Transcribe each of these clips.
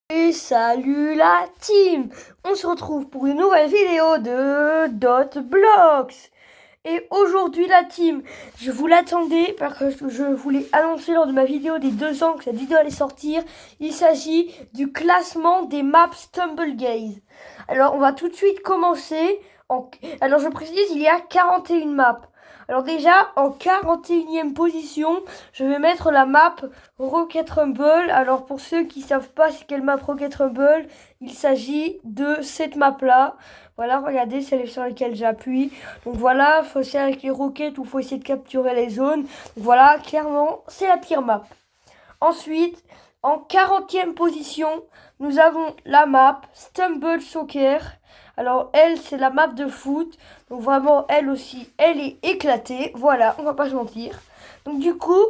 Et salut la team! On se retrouve pour une nouvelle vidéo de Dotblox. Et aujourd'hui la team, je vous l'attendais parce que je voulais annoncer lors de ma vidéo des 2 ans que cette vidéo allait sortir. Il s'agit du classement des maps Stumblegaze. Alors on va tout de suite commencer. Alors je précise, il y a 41 maps. Alors déjà, en 41e position, je vais mettre la map Rocket Rumble. Alors pour ceux qui savent pas c'est quelle map Rocket Rumble, il s'agit de cette map là. Voilà, regardez, celle sur laquelle j'appuie. Donc voilà, faut essayer avec les roquettes ou faut essayer de capturer les zones. Donc voilà, clairement, c'est la pire map. Ensuite, en 40e position, nous avons la map Stumble Soccer. Alors elle, c'est la map de foot. Donc vraiment, elle aussi, elle est éclatée. Voilà, on va pas se mentir. Donc du coup,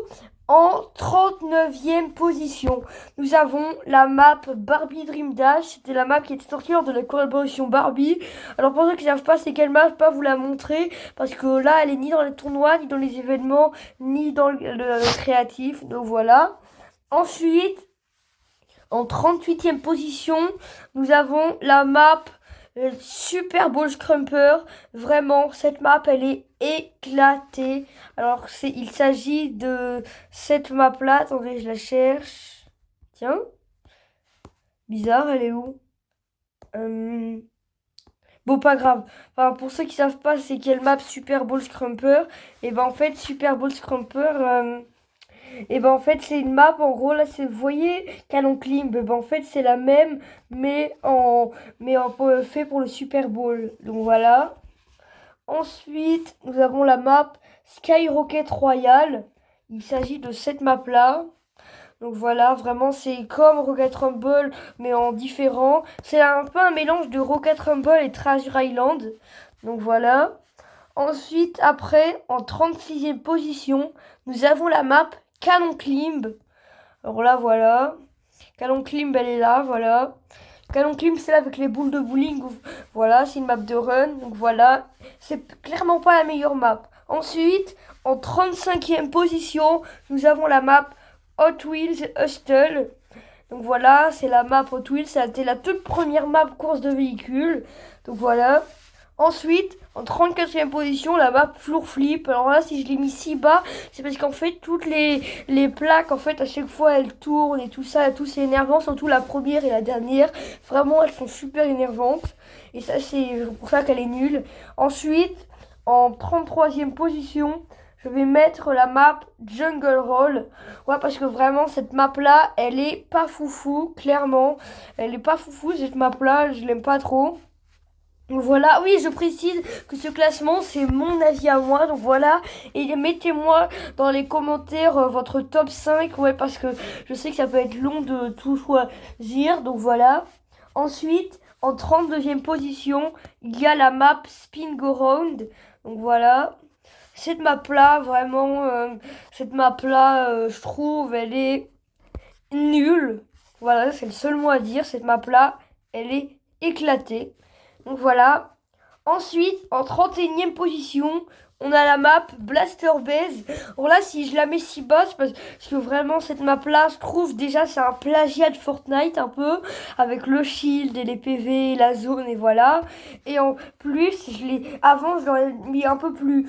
en 39e position, nous avons la map Barbie Dream Dash. C'était la map qui était sortie lors de la collaboration Barbie. Alors pour ceux qui ne savent pas c'est quelle map, je vais pas vous la montrer. Parce que là, elle est ni dans les tournois, ni dans les événements, ni dans le créatif. Donc voilà. Ensuite, en 38e position, nous avons la map Super Bowl Scrumper. Vraiment, cette map, elle est éclatée. Alors, il s'agit de cette map-là. Attendez, je la cherche. Tiens. Bizarre, elle est où? Bon, pas grave. Enfin, pour ceux qui savent pas c'est quelle map Super Bowl Scrumper, et ben en fait, Super Bowl Scrumper... Et ben en fait c'est une map en gros là c'est vous voyez Canon Climb ben en fait c'est la même mais en fait pour le Super Bowl. Donc voilà. Ensuite, nous avons la map Skyrocket Royal. Il s'agit de cette map là. Donc voilà, vraiment c'est comme Rocket Rumble mais en différent. C'est un peu un mélange de Rocket Rumble et Treasure Island. Donc voilà. Ensuite, après, en 36e position, nous avons la map Canon Climb. Alors là, voilà. Canon Climb, elle est là, voilà. Canon Climb, c'est là avec les boules de bowling. Voilà, c'est une map de run. Donc voilà, c'est clairement pas la meilleure map. Ensuite, en 35e position, nous avons la map Hot Wheels Hustle. Donc voilà, c'est la map Hot Wheels. C'était la toute première map course de véhicules. Donc voilà. Ensuite, en 34e position, la map Floor Flip. Alors là, si je l'ai mis si bas, c'est parce qu'en fait, toutes les plaques, en fait, à chaque fois, elles tournent et tout ça, tout c'est énervant, surtout la première et la dernière. Vraiment, elles sont super énervantes. Et ça, c'est pour ça qu'elle est nulle. Ensuite, en 33e position, je vais mettre la map Jungle Roll. Ouais, parce que vraiment, cette map-là, elle est pas foufou, clairement. Elle est pas foufou, cette map-là, je l'aime pas trop. Donc voilà, oui, je précise que ce classement, c'est mon avis à moi. Donc voilà, et mettez-moi dans les commentaires votre top 5. Ouais, parce que je sais que ça peut être long de tout choisir. Donc voilà. Ensuite, en 32e position, il y a la map Spin Go Round. Donc voilà. Cette map-là, vraiment, cette map-là, je trouve, elle est nulle. Voilà, c'est le seul mot à dire. Cette map-là, elle est éclatée. Donc voilà. Ensuite, en 31e position, on a la map Blaster Base. Alors là, si je la mets si bas, c'est parce que vraiment, cette map-là, je trouve déjà, c'est un plagiat de Fortnite un peu, avec le shield et les PV, la zone, et voilà. Et en plus, avant, je l'aurais mis un peu plus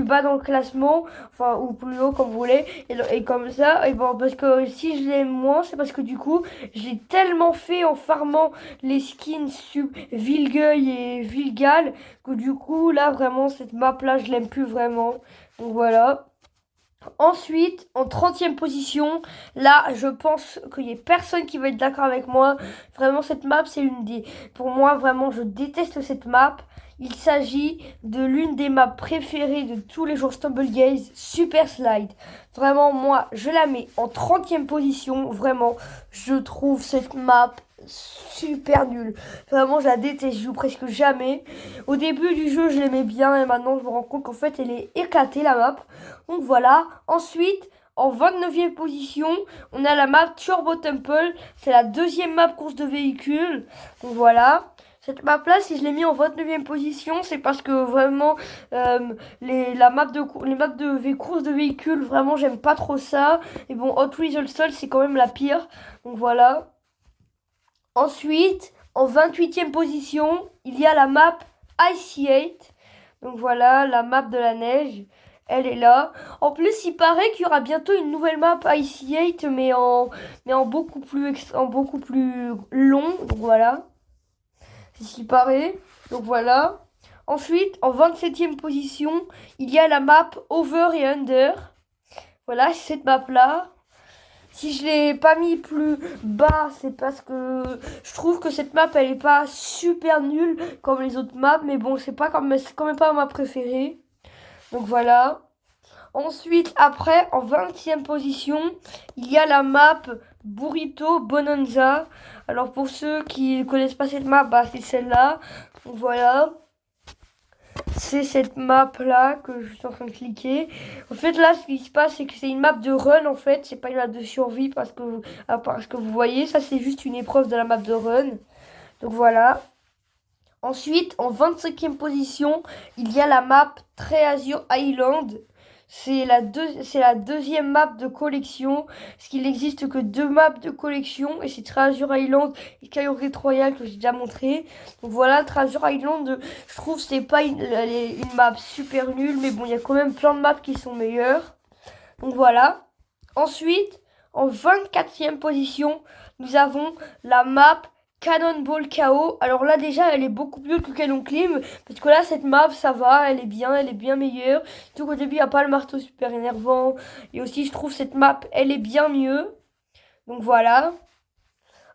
bas dans le classement, enfin, ou plus haut, comme vous voulez. Et comme ça, et bon, parce que si je l'aime moins, c'est parce que du coup, je l'ai tellement fait en farmant les skins Vilgueil et Vilgal que du coup là vraiment cette map là je l'aime plus vraiment. Donc voilà. Ensuite, en 30e position, là, je pense qu'il n'y a personne qui va être d'accord avec moi. Vraiment, cette map, c'est une des... Pour moi, vraiment, je déteste cette map. Il s'agit de l'une des maps préférées de tous les jours Stumblegaze, Super Slide. Vraiment, moi, je la mets en 30e position. Vraiment, je trouve cette map super nulle. Vraiment, je la déteste, je joue presque jamais. Au début du jeu, je l'aimais bien et maintenant, je me rends compte qu'en fait, elle est éclatée, la map. Donc voilà. Ensuite, en 29e position, on a la map Turbo Temple. C'est la deuxième map course de véhicules. Donc voilà. Cette map là, si je l'ai mis en 29e position, c'est parce que vraiment les maps de course de véhicules, vraiment j'aime pas trop ça. Et bon, Hot Wheels All Sol, c'est quand même la pire. Donc voilà. Ensuite, en 28e position, il y a la map Icy 8. Donc voilà, la map de la neige. Elle est là. En plus, il paraît qu'il y aura bientôt une nouvelle map Icy 8, mais en beaucoup plus long. Donc voilà, c'est ce qui paraît. Donc voilà. Ensuite, en 27e position, il y a la map Over et Under. Voilà, c'est cette map-là. Si je l'ai pas mis plus bas, c'est parce que je trouve que cette map, elle est pas super nulle comme les autres maps. Mais bon, c'est quand même pas ma préférée. Donc voilà. Ensuite, après, en 20e position, il y a la map Burrito Bonanza. Alors pour ceux qui ne connaissent pas cette map, bah, c'est celle-là. Donc voilà. C'est cette map là que je suis en train de cliquer. En fait là ce qui se passe c'est que c'est une map de run en fait. C'est pas une map de survie parce que vous voyez. Ça c'est juste une épreuve de la map de run. Donc voilà. Ensuite en 25e position il y a la map Treasure Island. C'est la deuxième map de collection. Parce qu'il n'existe que deux maps de collection. Et c'est Treasure Island et Kaiorit Royal que j'ai déjà montré. Donc voilà, Treasure Island, je trouve c'est pas une map super nulle. Mais bon, il y a quand même plein de maps qui sont meilleures. Donc voilà. Ensuite, en 24e position, nous avons la map Cannonball KO. Alors là déjà elle est beaucoup mieux que Cannon Climb. Parce que là cette map ça va, elle est bien meilleure. Surtout qu'au début il n'y a pas le marteau super énervant. Et aussi je trouve cette map elle est bien mieux. Donc voilà.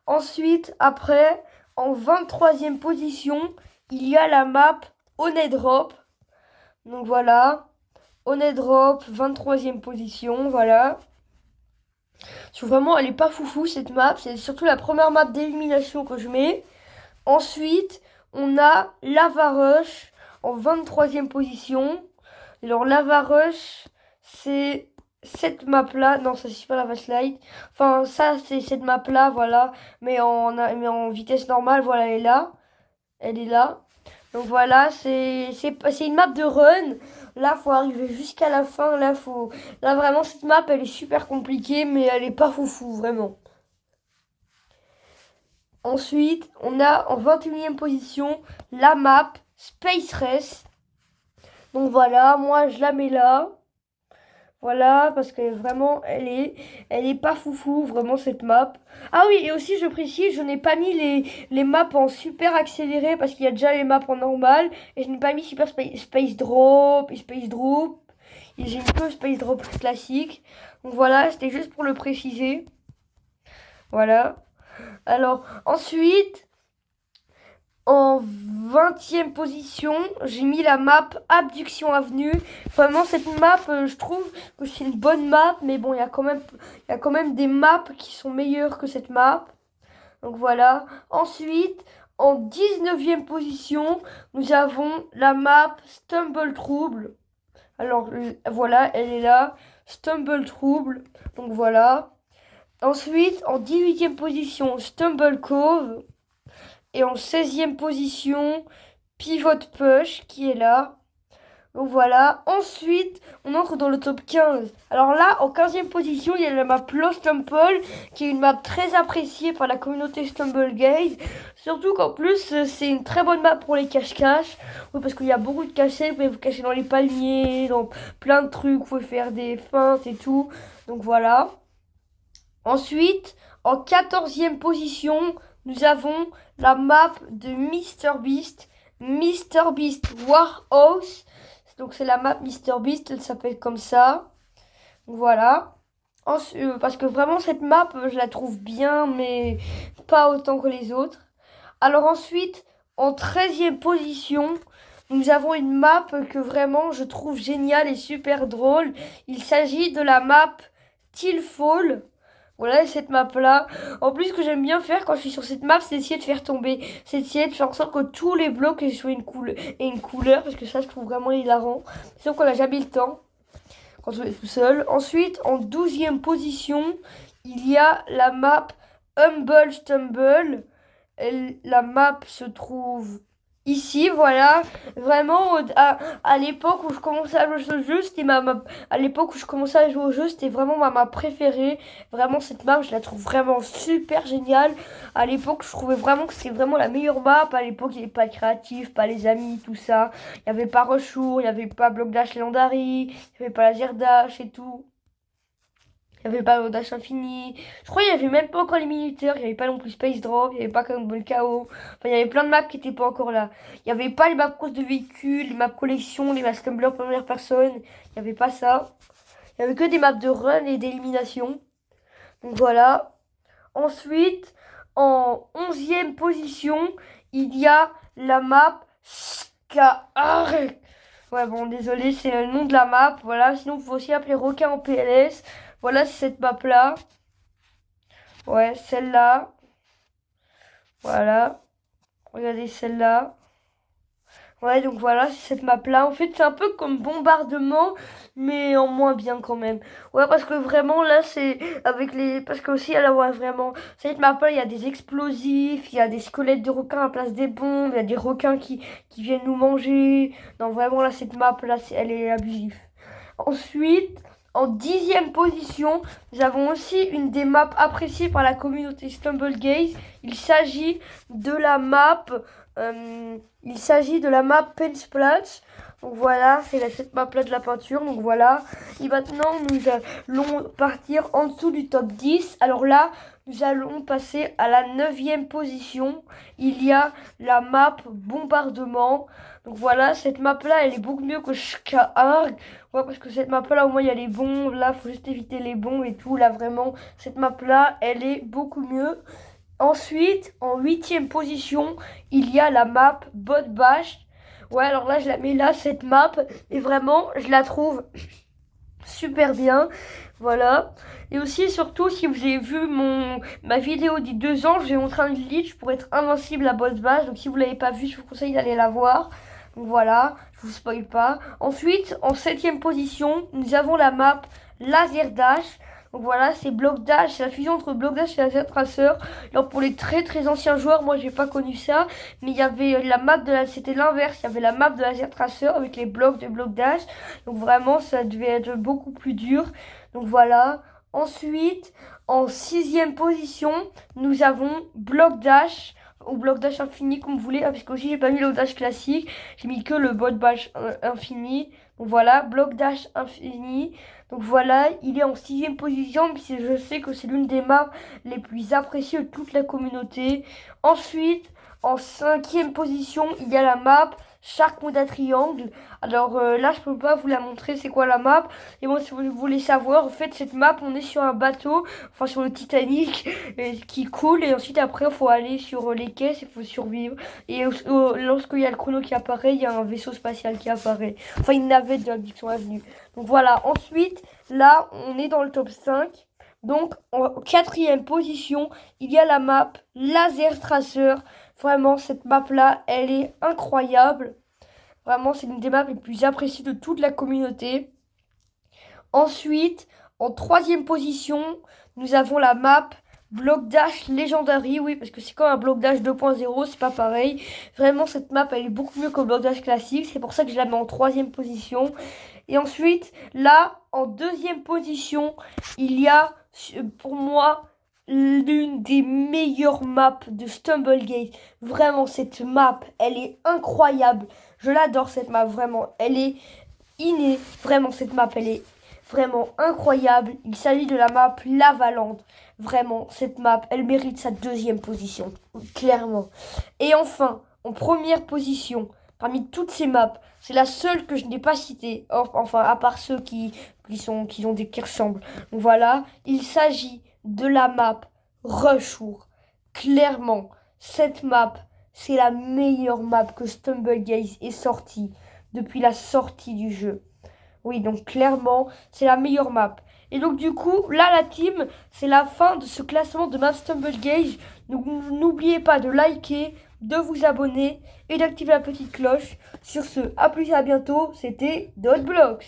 Ensuite après en 23e position il y a la map Honey Drop. Donc voilà. Honey Drop 23e position. Voilà. Vraiment, elle est pas foufou cette map. C'est surtout la première map d'élimination que je mets. Ensuite, on a Lava Rush en 23e position. Alors, Lava Rush, c'est cette map-là. Non, ça, c'est pas Lava Slide. Enfin, ça, c'est cette map-là, voilà. Mais en vitesse normale, voilà, elle est là. Elle est là. Donc voilà, c'est une map de run. Là, faut arriver jusqu'à la fin. Là, vraiment, cette map, elle est super compliquée, mais elle est pas foufou, vraiment. Ensuite, on a en 21e position la map Space Race. Donc voilà, moi, je la mets là. Voilà, parce que vraiment, elle est pas foufou, vraiment, cette map. Ah oui, et aussi, je précise, je n'ai pas mis les maps en super accéléré, parce qu'il y a déjà les maps en normal. Et je n'ai pas mis Space Drop et Space Drop. Et j'ai mis que Space Drop classique. Donc voilà, c'était juste pour le préciser. Voilà. Alors, ensuite, en 20e position, j'ai mis la map Abduction Avenue. Vraiment, cette map, je trouve que c'est une bonne map. Mais bon, il y a quand même des maps qui sont meilleures que cette map. Donc voilà. Ensuite, en 19e position, nous avons la map Stumble Trouble. Alors, voilà, elle est là. Stumble Trouble. Donc voilà. Ensuite, en 18e position, Stumble Cove. Et en 16e position, Pivot Push qui est là. Donc voilà. Ensuite, on entre dans le top 15. Alors là, en 15e position, il y a la map Lost Temple, qui est une map très appréciée par la communauté Stumble Gaze. Surtout qu'en plus, c'est une très bonne map pour les cache-cache. Oui, parce qu'il y a beaucoup de cachets. Vous pouvez vous cacher dans les palmiers, dans plein de trucs. Vous pouvez faire des feintes et tout. Donc voilà. Ensuite, en 14e position, nous avons la map de MrBeast. MrBeast Warhouse. Donc c'est la map MrBeast, elle s'appelle comme ça. Voilà. Parce que vraiment cette map, je la trouve bien, mais pas autant que les autres. Alors ensuite, en 13e position, nous avons une map que vraiment je trouve géniale et super drôle. Il s'agit de la map Tillfall. Voilà cette map là. En plus, ce que j'aime bien faire quand je suis sur cette map, c'est essayer de faire tomber. C'est essayer de faire en sorte que tous les blocs aient une couleur. Parce que ça, je trouve vraiment hilarant. Sinon qu'on n'a jamais le temps quand on est tout seul. Ensuite, en 12e position, il y a la map Humble Stumble. La map se trouve Ici, voilà, vraiment, à l'époque où je commençais à jouer au jeu, c'était à l'époque où je commençais à jouer au jeu, c'était vraiment ma map préférée. Vraiment, cette map, je la trouve vraiment super géniale. À l'époque, je trouvais vraiment que c'était vraiment la meilleure map. À l'époque, il n'y avait pas de créatif, pas les amis, tout ça. Il n'y avait pas Rushour, il n'y avait pas Block Dash Legendary, il n'y avait pas Laser Dash et tout. Il n'y avait pas Dash Infini. Je crois qu'il n'y avait même pas encore les minuteurs. Il n'y avait pas non plus Space Drop. Il n'y avait pas Cannonball KO. Enfin, il y avait plein de maps qui n'étaient pas encore là. Il n'y avait pas les maps course de véhicules, les maps collection, les maps Stumbler première personne. Il n'y avait pas ça. Il n'y avait que des maps de run et d'élimination. Donc voilà. Ensuite, en 11e position, il y a la map Scar. Ouais, bon, désolé, c'est le nom de la map. Voilà, sinon, vous pouvez aussi appeler requin en PLS. Voilà, c'est cette map-là. Ouais, celle-là. Voilà. Regardez celle-là. Ouais, donc voilà, c'est cette map-là. En fait, c'est un peu comme bombardement, mais en moins bien quand même. Ouais, parce que vraiment, là, c'est avec les... Parce que aussi, là, ouais, vraiment, cette map-là, il y a des explosifs, il y a des squelettes de requins à la place des bombes, il y a des requins qui viennent nous manger. Non, vraiment, là, cette map-là, elle est abusive. Ensuite, en 10e position, nous avons aussi une des maps appréciées par la communauté Stumblegaze. Il s'agit de la map, Pen Splash. Donc voilà, c'est cette map là de la peinture. Donc voilà. Et maintenant, nous allons partir en dessous du top 10. Alors là, nous allons passer à la 9e position. Il y a la map Bombardement. Donc voilà, cette map là, elle est beaucoup mieux que Skarg. Ouais, parce que cette map là, au moins, il y a les bombes. Là, faut juste éviter les bombes et tout. Là, vraiment, cette map là, elle est beaucoup mieux. Ensuite, en 8e position, il y a la map Bot Bash. Ouais, alors là, je la mets là, cette map. Et vraiment, je la trouve super bien. Voilà. Et aussi, surtout, si vous avez vu ma vidéo d'il y a 2 ans, je vais montrer un glitch pour être invincible à Bot Bash. Donc, si vous l'avez pas vu, je vous conseille d'aller la voir. Donc voilà, je vous spoil pas. Ensuite, en 7e position, nous avons la map Laser Dash. Donc voilà, c'est Block Dash, c'est la fusion entre Block Dash et Laser Tracer. Alors pour les très très anciens joueurs, moi j'ai pas connu ça, mais il y avait la map c'était l'inverse, il y avait la map de Laser Tracer avec les blocs de Block Dash. Donc vraiment, ça devait être beaucoup plus dur. Donc voilà. Ensuite, en 6e position, nous avons Block Dash ou Block Dash infini comme vous voulez, parce que aussi j'ai pas mis le dash classique, j'ai mis que le bot bash infini. Donc voilà, Block Dash infini. Donc voilà, il est en 6e position, puisque je sais que c'est l'une des maps les plus appréciées de toute la communauté. Ensuite, en 5e position, il y a la map Shark Mode à triangle. Alors là, je peux pas vous la montrer, c'est quoi la map. Et moi, si vous voulez savoir, en fait, cette map, on est sur un bateau, enfin sur le Titanic, qui coule. Et ensuite, après, il faut aller sur les caisses, il faut survivre. Et lorsqu'il y a le chrono qui apparaît, il y a un vaisseau spatial qui apparaît. Enfin, une navette de la direction avenue. Donc voilà, ensuite, là, on est dans le top 5. Donc, en 4e position, il y a la map Laser Tracer. Vraiment, cette map-là, elle est incroyable. Vraiment, c'est une des maps les plus appréciées de toute la communauté. Ensuite, en 3e position, nous avons la map Block Dash Legendary. Oui, parce que c'est comme un Block Dash 2.0, c'est pas pareil. Vraiment, cette map, elle est beaucoup mieux que le Block Dash classique. C'est pour ça que je la mets en 3e position. Et ensuite, là, en 2e position, il y a, pour moi, l'une des meilleures maps de Stumblegate. Vraiment, cette map, elle est incroyable. Je l'adore, cette map, vraiment. Elle est innée. Vraiment, cette map, elle est vraiment incroyable. Il s'agit de la map Lavaland. Vraiment, cette map, elle mérite sa 2e position. Clairement. Et enfin, en première position, parmi toutes ces maps, c'est la seule que je n'ai pas citée. Enfin, à part ceux qui ont des qui ressemblent. Donc voilà, il s'agit de la map Rushour. Clairement, cette map, c'est la meilleure map que Stumblegaze ait sortie depuis la sortie du jeu. Oui, donc clairement, c'est la meilleure map. Et donc du coup, là la team, c'est la fin de ce classement de map Stumblegaze. Donc n'oubliez pas de liker, de vous abonner et d'activer la petite cloche. Sur ce, à plus et à bientôt, c'était Dotblocks.